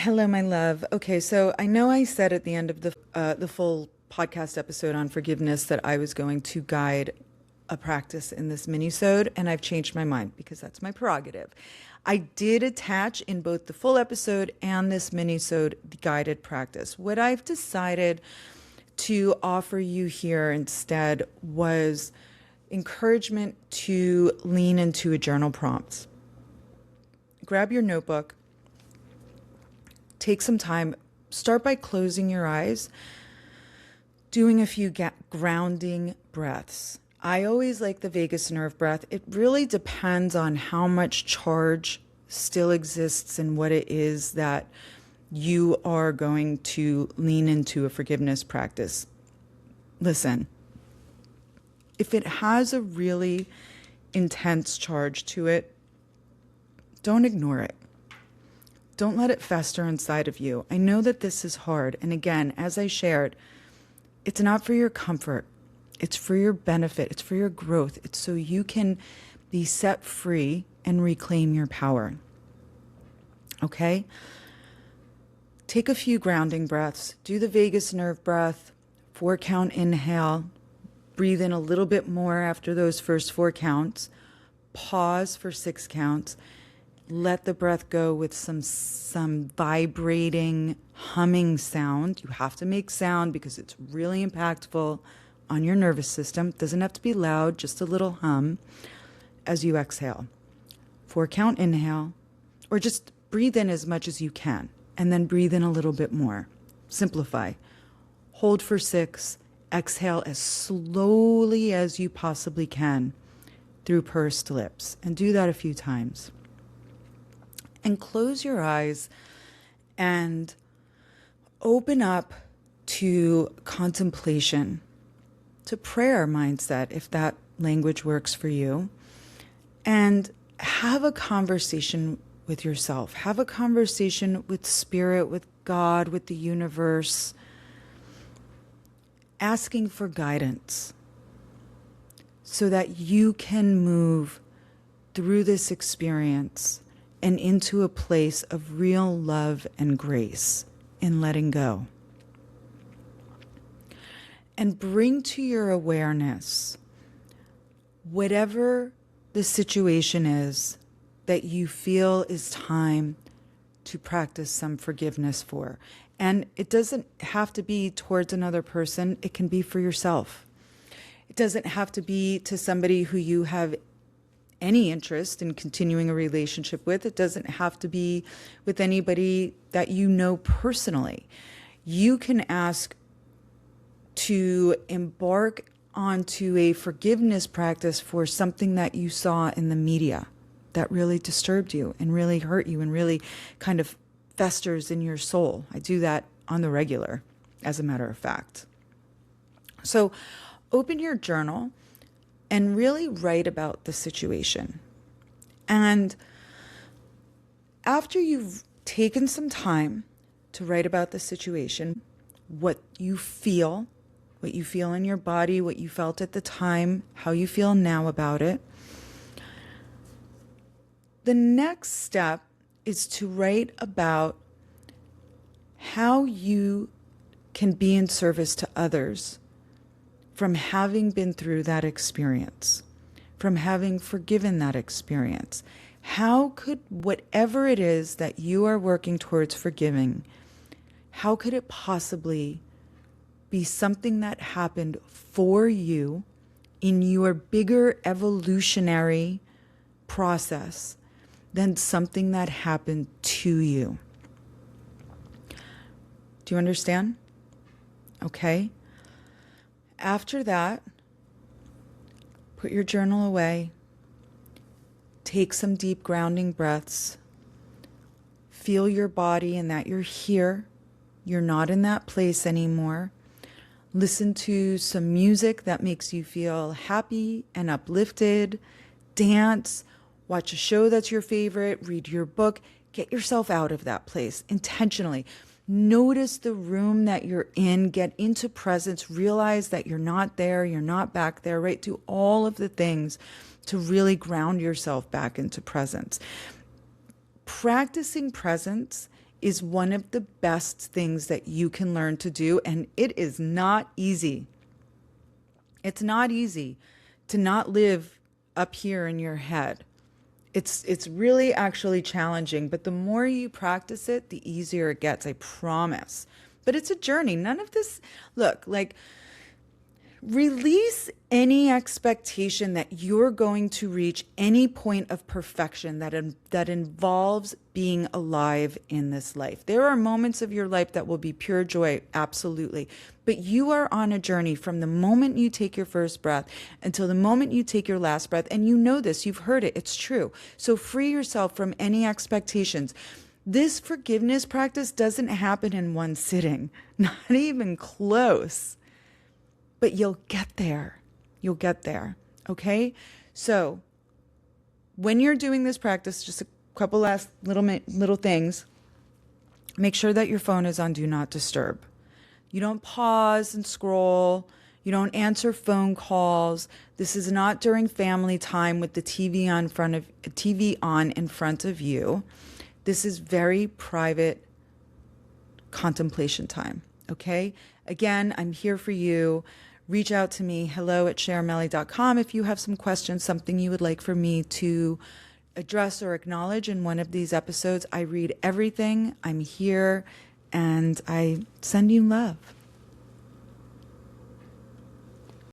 Hello, my love. Okay, so I know I said at the end of the full podcast episode on forgiveness that I was going to guide a practice in this minisode, and I've changed my mind because that's my prerogative. I did attach in both the full episode and this minisode the guided practice. What I've decided to offer you here instead was encouragement to lean into a journal prompt. Grab your notebook. Take some time. Start by closing your eyes, doing a few grounding breaths. I always like the vagus nerve breath. It really depends on how much charge still exists and what it is that you are going to lean into a forgiveness practice. Listen, if it has a really intense charge to it, don't ignore it. Don't let it fester inside of you. I know that this is hard. And again, as I shared, it's not for your comfort. It's for your benefit. It's for your growth. It's so you can be set free and reclaim your power. Okay? Take a few grounding breaths. Do the vagus nerve breath. 4-count inhale. Breathe in a little bit more after those first 4 counts. Pause for 6 counts. Let the breath go with some vibrating, humming sound. You have to make sound because it's really impactful on your nervous system. It doesn't have to be loud, just a little hum as you exhale. 4-count inhale, or just breathe in as much as you can, and then breathe in a little bit more. Simplify. Hold for 6. Exhale as slowly as you possibly can through pursed lips, and do that a few times. And close your eyes and open up to contemplation, to prayer mindset, if that language works for you. And have a conversation with yourself. Have a conversation with spirit, with God, with the universe, asking for guidance so that you can move through this experience and into a place of real love and grace in letting go. And bring to your awareness whatever the situation is that you feel is time to practice some forgiveness for. And it doesn't have to be towards another person. It can be for yourself. It doesn't have to be to somebody who you have any interest in continuing a relationship with. It doesn't have to be with anybody that you know personally. You can ask to embark onto a forgiveness practice for something that you saw in the media that really disturbed you and really hurt you and really kind of festers in your soul. I do that on the regular, as a matter of fact. So open your journal and really write about the situation. And after you've taken some time to write about the situation, what you feel in your body, what you felt at the time, how you feel now about it, the next step is to write about how you can be in service to others from having been through that experience, from having forgiven that experience. How could whatever it is that you are working towards forgiving, how could it possibly be something that happened for you in your bigger evolutionary process than something that happened to you? Do you understand? Okay. After that, put your journal away, take some deep grounding breaths, feel your body and that you're here, you're not in that place anymore. Listen to some music that makes you feel happy and uplifted, dance, watch a show that's your favorite, read your book, get yourself out of that place intentionally. Notice the room that you're in, get into presence, realize that you're not there, you're not back there, right? Do all of the things to really ground yourself back into presence. Practicing presence is one of the best things that you can learn to do. And it is not easy. It's not easy to not live up here in your head. It's really actually challenging, but the more you practice it, the easier it gets, I promise. But it's a journey. None of this, look, like, release any expectation that you're going to reach any point of perfection that involves being alive in this life. There are moments of your life that will be pure joy, absolutely. But you are on a journey from the moment you take your first breath until the moment you take your last breath. And you know this, you've heard it, it's true. So free yourself from any expectations. This forgiveness practice doesn't happen in one sitting, not even close. But you'll get there. You'll get there. Okay? So when you're doing this practice, just a couple last little things. Make sure that your phone is on Do Not Disturb. You don't pause and scroll. You don't answer phone calls. This is not during family time with the TV on in front of you. This is very private contemplation time. Okay? Again, I'm here for you. Reach out to me, hello@sharemelly.com, if you have some questions, something you would like for me to address or acknowledge in one of these episodes. I read everything. I'm here, and I send you love.